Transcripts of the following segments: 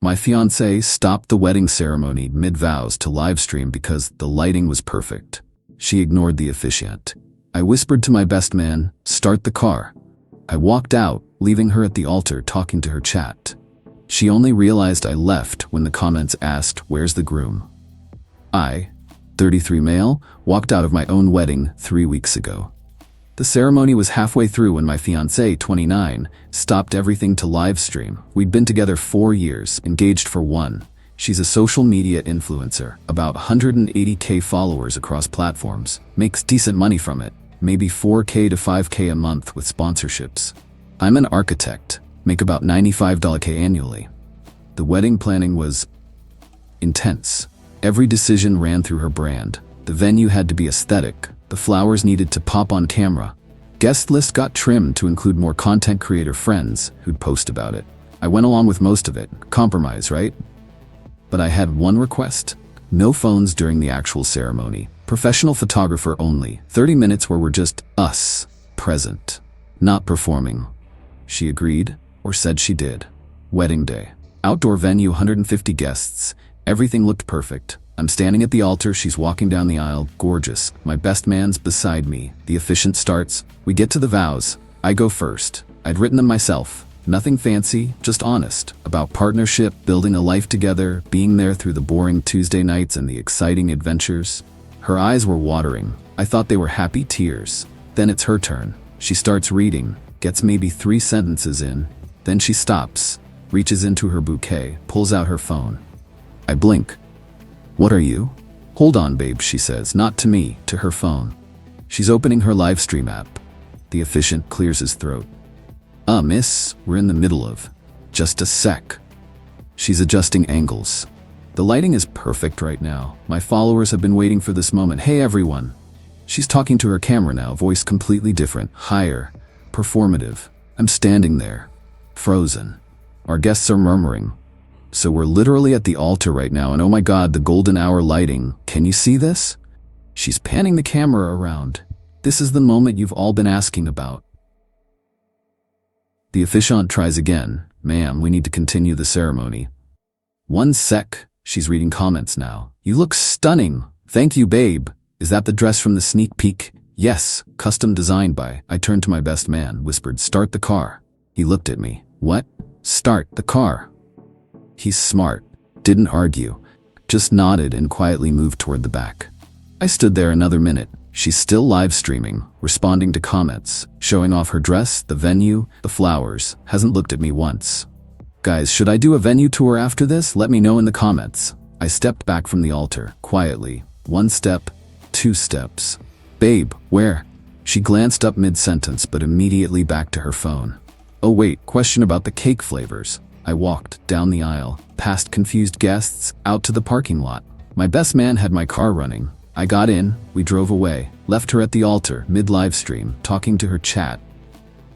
My fiancée stopped the wedding ceremony mid-vows to livestream because the lighting was perfect. She ignored the officiant. I whispered to my best man, "Start the car." I walked out, leaving her at the altar talking to her chat. She only realized I left when the comments asked, "Where's the groom?" I, 33 male, walked out of my own wedding 3 weeks ago. The ceremony was halfway through when my fiancée, 29, stopped everything to livestream. We'd been together 4 years, engaged for 1. She's a social media influencer, about 180K followers across platforms, makes decent money from it, maybe 4K to 5K a month with sponsorships. I'm an architect, make about $95K annually. The wedding planning was intense. Every decision ran through her brand. The venue had to be aesthetic. The flowers needed to pop on camera. Guest list got trimmed to include more content creator friends who'd post about it. I went along with most of it. Compromise, right? But I had one request. No phones during the actual ceremony. Professional photographer only. 30 minutes where we're just us, present, not performing. She agreed, or said she did. Wedding day. Outdoor venue, 150 guests. Everything looked perfect. I'm standing at the altar, she's walking down the aisle, gorgeous. My best man's beside me. The officiant starts. We get to the vows. I go first. I'd written them myself. Nothing fancy, just honest. About partnership, building a life together, being there through the boring Tuesday nights and the exciting adventures. Her eyes were watering. I thought they were happy tears. Then it's her turn. She starts reading, gets maybe 3 sentences in. Then she stops, reaches into her bouquet, pulls out her phone. I blink. "What are you?" "Hold on, babe," she says, not to me, to her phone. She's opening her Livestream app. The officiant clears his throat. Miss, we're in the middle of." "Just a sec." She's adjusting angles. "The lighting is perfect right now. My followers have been waiting for this moment. Hey everyone." She's talking to her camera now, voice completely different, higher, performative. I'm standing there, frozen. Our guests are murmuring. So we're literally at the altar right now, and oh my god, the golden hour lighting. Can you see this? She's panning the camera around. This is the moment you've all been asking about. The officiant tries again. "Ma'am, we need to continue the ceremony." "1 sec." She's reading comments now. "You look stunning." "Thank you, babe." "Is that the dress from the sneak peek?" "Yes, custom designed by." I turned to my best man, whispered, "Start the car." He looked at me. "What?" "Start the car." He's smart. Didn't argue. Just nodded and quietly moved toward the back. I stood there another minute. She's still live streaming, responding to comments, showing off her dress, the venue, the flowers, hasn't looked at me once. Guys, should I do a venue tour after this? Let me know in the comments. I stepped back from the altar, quietly. 1 step, 2 steps. "Babe, where?" She glanced up mid-sentence but immediately back to her phone. "Oh wait, question about the cake flavors." I walked down the aisle, past confused guests, out to the parking lot. My best man had my car running. I got in, we drove away, left her at the altar, mid-livestream, talking to her chat.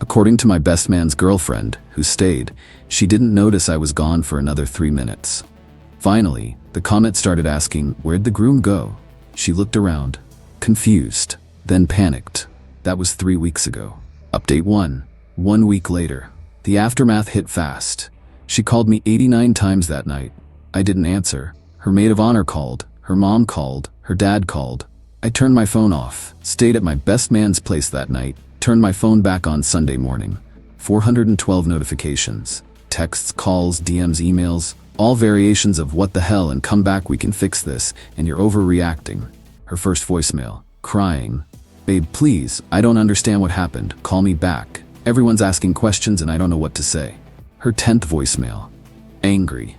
According to my best man's girlfriend, who stayed, she didn't notice I was gone for another 3 minutes. Finally, the comment started asking, "Where'd the groom go?" She looked around, confused, then panicked. That was 3 weeks ago. Update 1. 1 week later. The aftermath hit fast. She called me 89 times that night. I didn't answer. Her maid of honor called. Her mom called. Her dad called. I turned my phone off, stayed at my best man's place that night, turned my phone back on Sunday morning. 412 notifications. Texts, calls, DMs, emails, all variations of "what the hell" and "come back, we can fix this," and "you're overreacting." Her first voicemail, crying. "Babe, please, I don't understand what happened. Call me back. Everyone's asking questions and I don't know what to say." Her 10th voicemail, angry.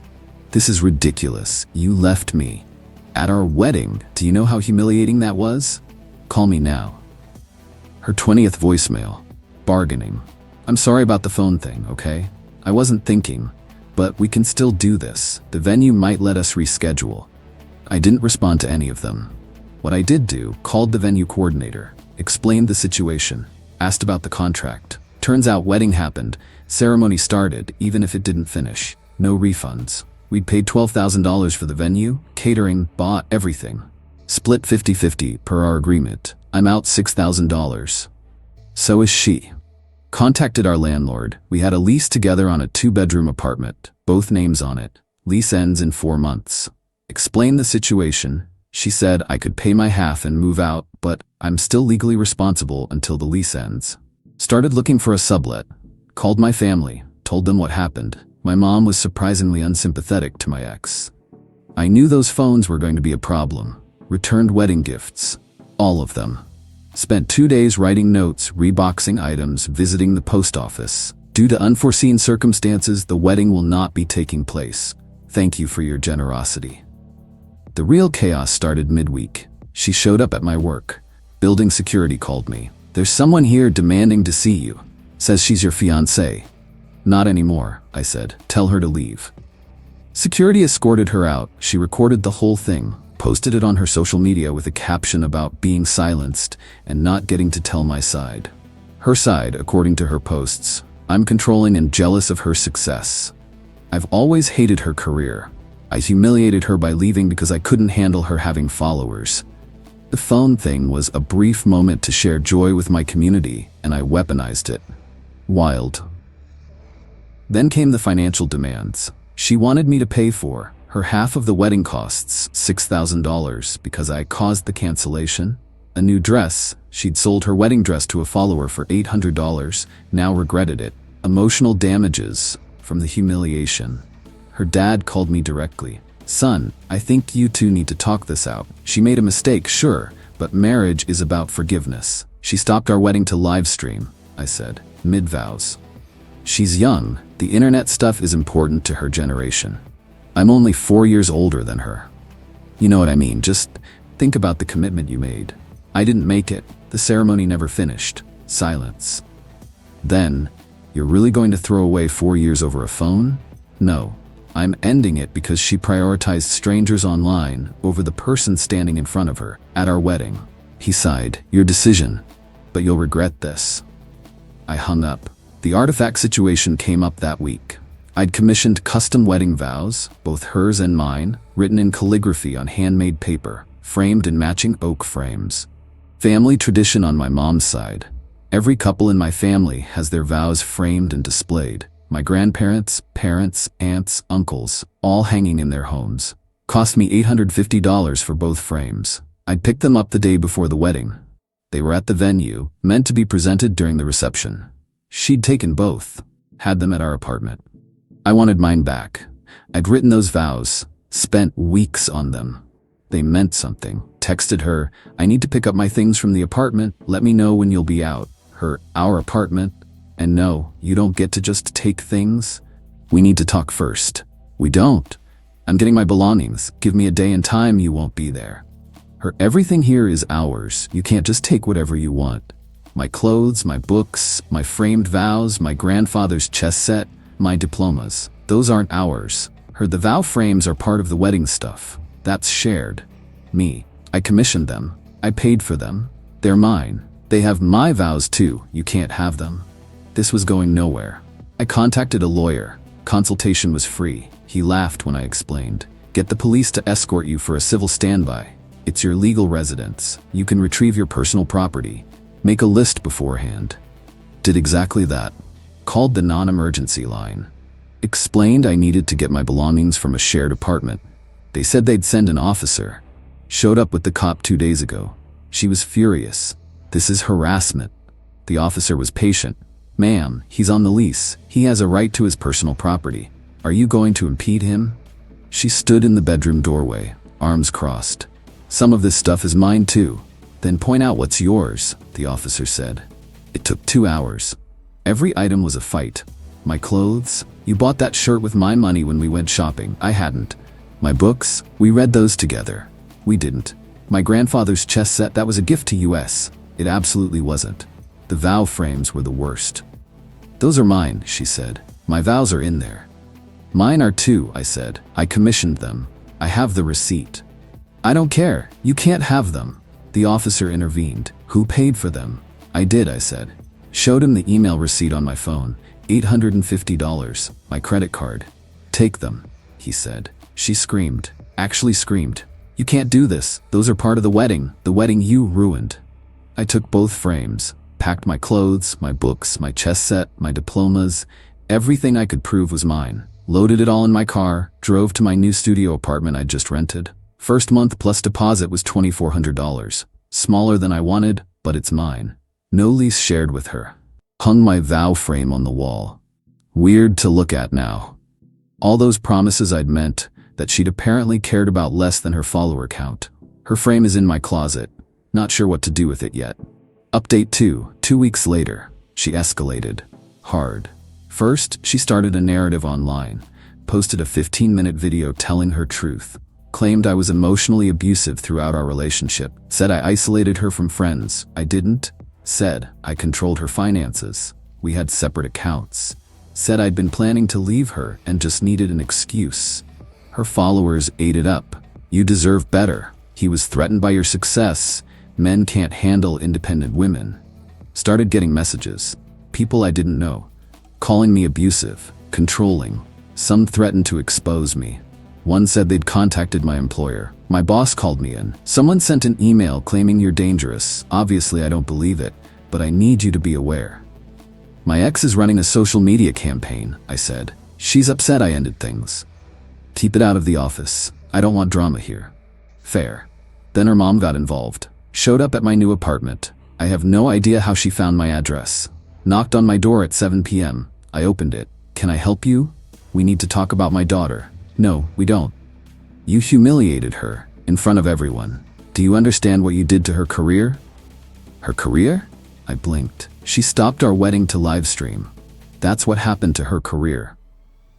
"This is ridiculous. You left me at our wedding. Do you know how humiliating that was? Call me now." Her 20th voicemail, bargaining. "I'm sorry about the phone thing, okay? I wasn't thinking, but we can still do this. The venue might let us reschedule." I didn't respond to any of them. What I did do, called the venue coordinator, explained the situation, asked about the contract. Turns out wedding happened, ceremony started, even if it didn't finish. No refunds. We'd paid $12,000 for the venue, catering, bought everything. Split 50-50 per our agreement. I'm out $6,000. So is she. Contacted our landlord. We had a lease together on a 2-bedroom apartment, both names on it. Lease ends in 4 months. Explained the situation. She said I could pay my half and move out, but I'm still legally responsible until the lease ends. Started looking for a sublet. Called my family, told them what happened. My mom was surprisingly unsympathetic to my ex. I knew those phones were going to be a problem. Returned wedding gifts. All of them. Spent 2 days writing notes, reboxing items, visiting the post office. Due to unforeseen circumstances, the wedding will not be taking place. Thank you for your generosity. The real chaos started midweek. She showed up at my work. Building security called me. There's someone here demanding to see you. Says she's your fiancée. Not anymore, I said. Tell her to leave. Security escorted her out. She recorded the whole thing, posted it on her social media with a caption about being silenced and not getting to tell my side. Her side, according to her posts, I'm controlling and jealous of her success. I've always hated her career. I humiliated her by leaving because I couldn't handle her having followers. The phone thing was a brief moment to share joy with my community, and I weaponized it. Wild. Then came the financial demands. She wanted me to pay for her half of the wedding costs, $6,000, because I caused the cancellation. A new dress. She'd sold her wedding dress to a follower for $800, now regretted it. Emotional damages from the humiliation. Her dad called me directly. Son, I think you two need to talk this out. She made a mistake, sure, but marriage is about forgiveness. She stopped our wedding to Livestream, I said. Mid-Vows. She's young. The internet stuff is important to her generation. I'm only 4 years older than her. You know what I mean, just think about the commitment you made. I didn't make it. The ceremony never finished. Silence. Then, you're really going to throw away 4 years over a phone? No. I'm ending it because she prioritized strangers online over the person standing in front of her at our wedding. He sighed. Your decision, but you'll regret this. I hung up. The artifact situation came up that week. I'd commissioned custom wedding vows, both hers and mine, written in calligraphy on handmade paper, framed in matching oak frames. Family tradition on my mom's side. Every couple in my family has their vows framed and displayed. My grandparents, parents, aunts, uncles, all hanging in their homes. Cost me $850 for both frames. I'd picked them up the day before the wedding. They were at the venue, meant to be presented during the reception. She'd taken both, had them at our apartment. I wanted mine back. I'd written those vows, spent weeks on them. They meant something. Texted her, I need to pick up my things from the apartment, let me know when you'll be out. Our apartment. And no, you don't get to just take things. We need to talk first. We don't. I'm getting my belongings. Give me a day and time you won't be there. Everything here is ours. You can't just take whatever you want. My clothes, my books, my framed vows, my grandfather's chess set, my diplomas. Those aren't ours. The vow frames are part of the wedding stuff. That's shared. Me. I commissioned them. I paid for them. They're mine. They have my vows too. You can't have them. This was going nowhere. I contacted a lawyer. Consultation was free. He laughed when I explained. Get the police to escort you for a civil standby. It's your legal residence. You can retrieve your personal property. Make a list beforehand. Did exactly that. Called the non-emergency line. Explained I needed to get my belongings from a shared apartment. They said they'd send an officer. Showed up with the cop 2 days ago. She was furious. This is harassment. The officer was patient. Ma'am, he's on the lease. He has a right to his personal property. Are you going to impede him? She stood in the bedroom doorway, arms crossed. Some of this stuff is mine too. Then point out what's yours, the officer said. It took 2 hours. Every item was a fight. My clothes? You bought that shirt with my money when we went shopping. I hadn't. My books? We read those together. We didn't. My grandfather's chess set, that was a gift to US. It absolutely wasn't. The vow frames were the worst. Those are mine, she said. My vows are in there. Mine are too, I said. I commissioned them. I have the receipt. I don't care. You can't have them. The officer intervened. Who paid for them? I did, I said. Showed him the email receipt on my phone. $850. My credit card. Take them, he said. She screamed. Actually screamed. You can't do this. Those are part of the wedding you ruined. I took both frames. Packed my clothes, my books, my chess set, my diplomas. Everything I could prove was mine. Loaded it all in my car, drove to my new studio apartment I'd just rented. First month plus deposit was $2,400. Smaller than I wanted, but it's mine. No lease shared with her. Hung my vow frame on the wall. Weird to look at now. All those promises I'd meant, that she'd apparently cared about less than her follower count. Her frame is in my closet. Not sure what to do with it yet. Update 2. 2 weeks later. She escalated. Hard. First, she started a narrative online. Posted a 15-minute video telling her truth. Claimed I was emotionally abusive throughout our relationship. Said I isolated her from friends. I didn't. Said I controlled her finances. We had separate accounts. Said I'd been planning to leave her and just needed an excuse. Her followers ate it up. You deserve better. He was threatened by your success. Men can't handle independent women. Started getting messages. People I didn't know. Calling me abusive, controlling. Some threatened to expose me. One said they'd contacted my employer. My boss called me in. Someone sent an email claiming you're dangerous. Obviously I don't believe it, but I need you to be aware. My ex is running a social media campaign, I said. She's upset I ended things. Keep it out of the office. I don't want drama here. Fair. Then her mom got involved. Showed up at my new apartment. I have no idea how she found my address. Knocked on my door at 7 p.m. I opened it. Can I help you? We need to talk about my daughter. No, we don't. You humiliated her, in front of everyone. Do you understand what you did to her career? Her career? I blinked. She stopped our wedding to livestream. That's what happened to her career.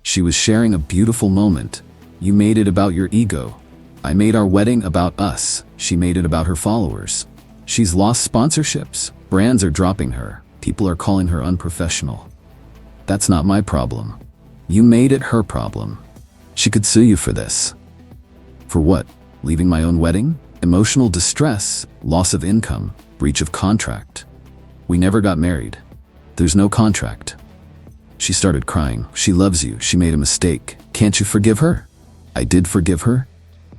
She was sharing a beautiful moment. You made it about your ego. I made our wedding about us. She made it about her followers. She's lost sponsorships. Brands are dropping her. People are calling her unprofessional. That's not my problem. You made it her problem. She could sue you for this. For what? Leaving my own wedding? Emotional distress, loss of income, breach of contract. We never got married. There's no contract. She started crying. She loves you. She made a mistake. Can't you forgive her? I did forgive her.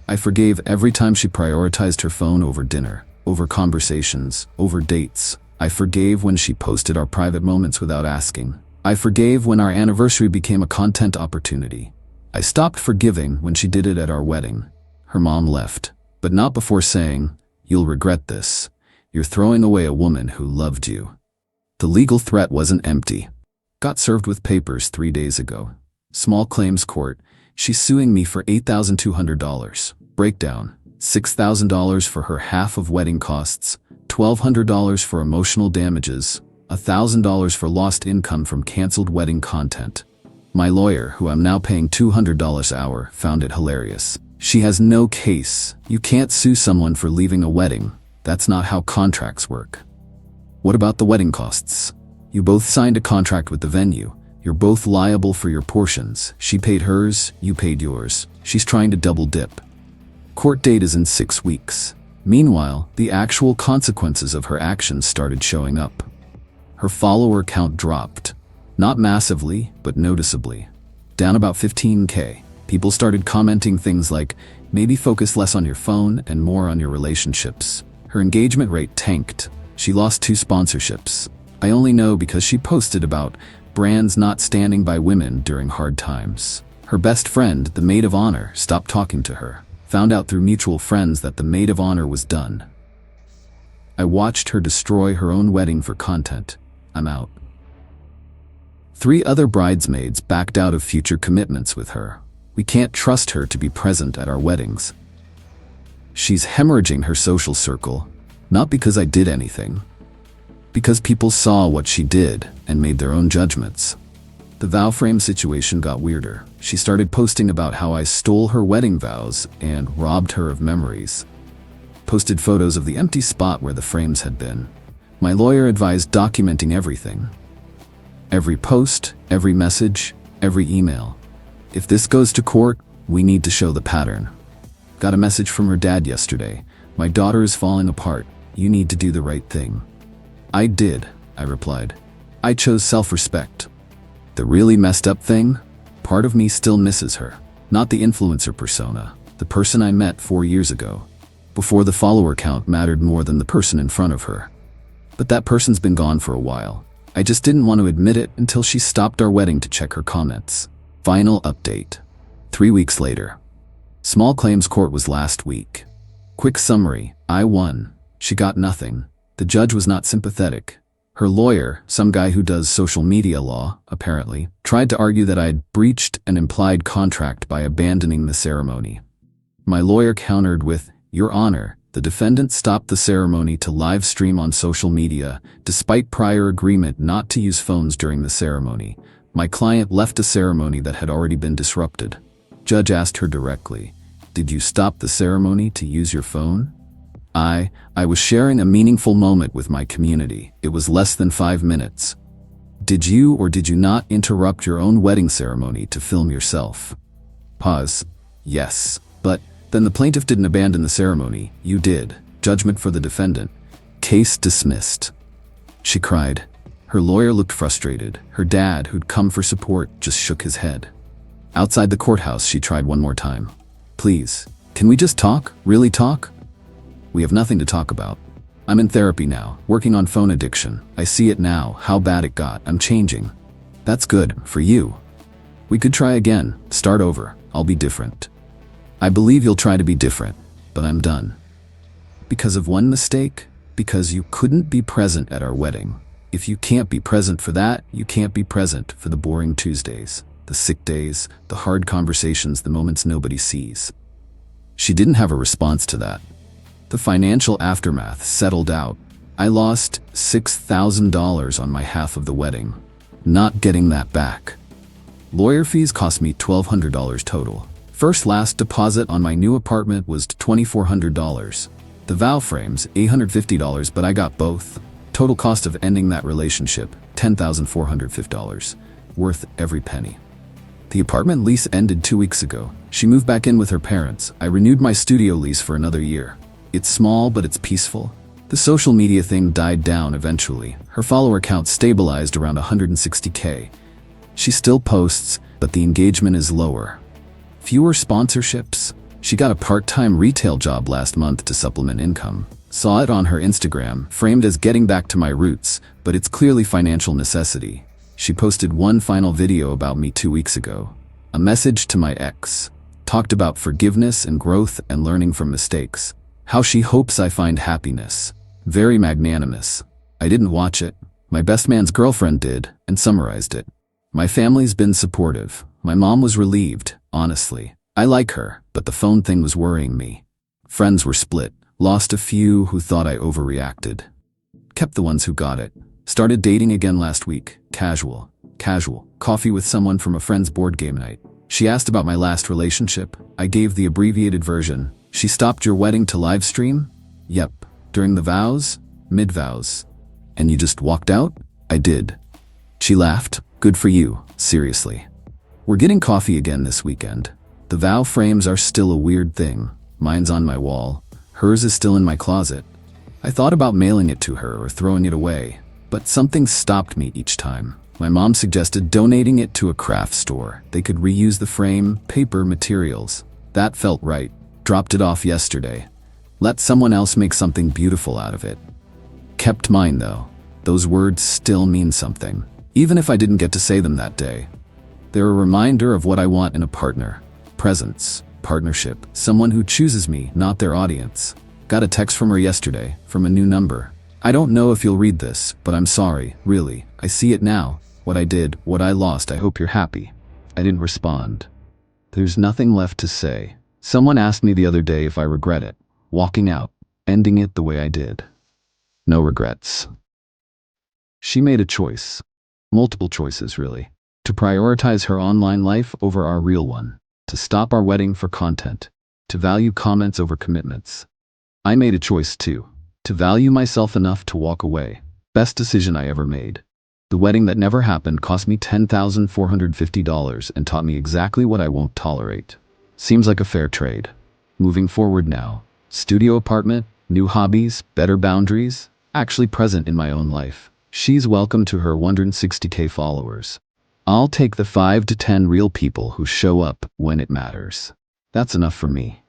I forgave every time she prioritized her phone over dinner, over conversations, over dates. I forgave when she posted our private moments without asking. I forgave when our anniversary became a content opportunity. I stopped forgiving when she did it at our wedding. Her mom left, but not before saying, "You'll regret this. You're throwing away a woman who loved you." The legal threat wasn't empty. Got served with papers 3 days ago. Small claims court. She's suing me for $8,200. Breakdown: $6,000 for her half of wedding costs, $1,200 for emotional damages, $1,000 for lost income from canceled wedding content. My lawyer, who I'm now paying $200 an hour, found it hilarious. She has no case. You can't sue someone for leaving a wedding. That's not how contracts work. What about the wedding costs? You both signed a contract with the venue. You're both liable for your portions. She paid hers, you paid yours. She's trying to double dip. Court date is in 6 weeks. Meanwhile, the actual consequences of her actions started showing up. Her follower count dropped. Not massively, but noticeably. Down about 15K. People started commenting things like, maybe focus less on your phone and more on your relationships. Her engagement rate tanked. She lost 2 sponsorships. I only know because she posted about brands not standing by women during hard times. Her best friend, the maid of honor, stopped talking to her. Found out through mutual friends that the maid of honor was done. I watched her destroy her own wedding for content. I'm out. 3 other bridesmaids backed out of future commitments with her. We can't trust her to be present at our weddings. She's hemorrhaging her social circle, not because I did anything, because people saw what she did and made their own judgments. The vow frame situation got weirder. She started posting about how I stole her wedding vows and robbed her of memories. Posted photos of the empty spot where the frames had been. My lawyer advised documenting everything. Every post, every message, every email. If this goes to court, we need to show the pattern. Got a message from her dad yesterday. My daughter is falling apart. You need to do the right thing. I did, I replied. I chose self-respect. The really messed up thing? Part of me still misses her. Not the influencer persona, the person I met 4 years ago, before the follower count mattered more than the person in front of her. But that person's been gone for a while. I just didn't want to admit it until she stopped our wedding to check her comments. Final update. 3 weeks later. Small claims court was last week. Quick summary, I won. She got nothing. The judge was not sympathetic. Her lawyer, some guy who does social media law, apparently, tried to argue that I had breached an implied contract by abandoning the ceremony. My lawyer countered with, Your Honor, the defendant stopped the ceremony to live stream on social media, despite prior agreement not to use phones during the ceremony. My client left a ceremony that had already been disrupted. Judge asked her directly, Did you stop the ceremony to use your phone? I was sharing a meaningful moment with my community. It was less than 5 minutes. Did you or did you not interrupt your own wedding ceremony to film yourself? Pause. Yes. But then the plaintiff didn't abandon the ceremony. You did. Judgment for the defendant. Case dismissed. She cried. Her lawyer looked frustrated. Her dad, who'd come for support, just shook his head. Outside the courthouse, she tried one more time. Please, can we just talk? Really talk? We have nothing to talk about. I'm in therapy now, working on phone addiction. I see it now, how bad it got. I'm changing. That's good, for you. We could try again, start over. I'll be different. I believe you'll try to be different, but I'm done. Because of one mistake? Because you couldn't be present at our wedding. If you can't be present for that, you can't be present for the boring Tuesdays, the sick days, the hard conversations, the moments nobody sees. She didn't have a response to that. The financial aftermath settled out. I lost $6,000 on my half of the wedding. Not getting that back. Lawyer fees cost me $1,200 total. First last deposit on my new apartment was $2,400. The vow frames, $850, but I got both. Total cost of ending that relationship, $10,450. Worth every penny. The apartment lease ended 2 weeks ago. She moved back in with her parents. I renewed my studio lease for another year. It's small, but it's peaceful. The social media thing died down eventually. Her follower count stabilized around 160K. She still posts, but the engagement is lower. Fewer sponsorships. She got a part-time retail job last month to supplement income. Saw it on her Instagram, framed as getting back to my roots, but it's clearly financial necessity. She posted one final video about me 2 weeks ago. A message to my ex. Talked about forgiveness and growth and learning from mistakes. How she hopes I find happiness. Very magnanimous. I didn't watch it. My best man's girlfriend did, and summarized it. My family's been supportive. My mom was relieved, honestly. I like her, but the phone thing was worrying me. Friends were split. Lost a few who thought I overreacted. Kept the ones who got it. Started dating again last week. Casual. Coffee with someone from a friend's board game night. She asked about my last relationship. I gave the abbreviated version. She stopped your wedding to live stream? Yep. During the vows? Mid-Vows. And you just walked out? I did. She laughed. Good for you. Seriously. We're getting coffee again this weekend. The vow frames are still a weird thing. Mine's on my wall. Hers is still in my closet. I thought about mailing it to her or throwing it away, but something stopped me each time. My mom suggested donating it to a craft store. They could reuse the frame, paper, materials. That felt right. Dropped it off yesterday. Let someone else make something beautiful out of it. Kept mine though. Those words still mean something, even if I didn't get to say them that day. They're a reminder of what I want in a partner. Presence, partnership, someone who chooses me, not their audience. Got a text from her yesterday, from a new number. I don't know if you'll read this, but I'm sorry, really. I see it now. What I did, what I lost, I hope you're happy. I didn't respond. There's nothing left to say. Someone asked me the other day if I regret it. Walking out, ending it the way I did. No regrets. She made a choice. Multiple choices, really. To prioritize her online life over our real one. To stop our wedding for content. To value comments over commitments. I made a choice too. To value myself enough to walk away. Best decision I ever made. The wedding that never happened cost me $10,450 and taught me exactly what I won't tolerate. Seems like a fair trade. Moving forward now. Studio apartment, new hobbies, better boundaries. Actually present in my own life. She's welcome to her 160K followers. I'll take the 5 to 10 real people who show up when it matters. That's enough for me.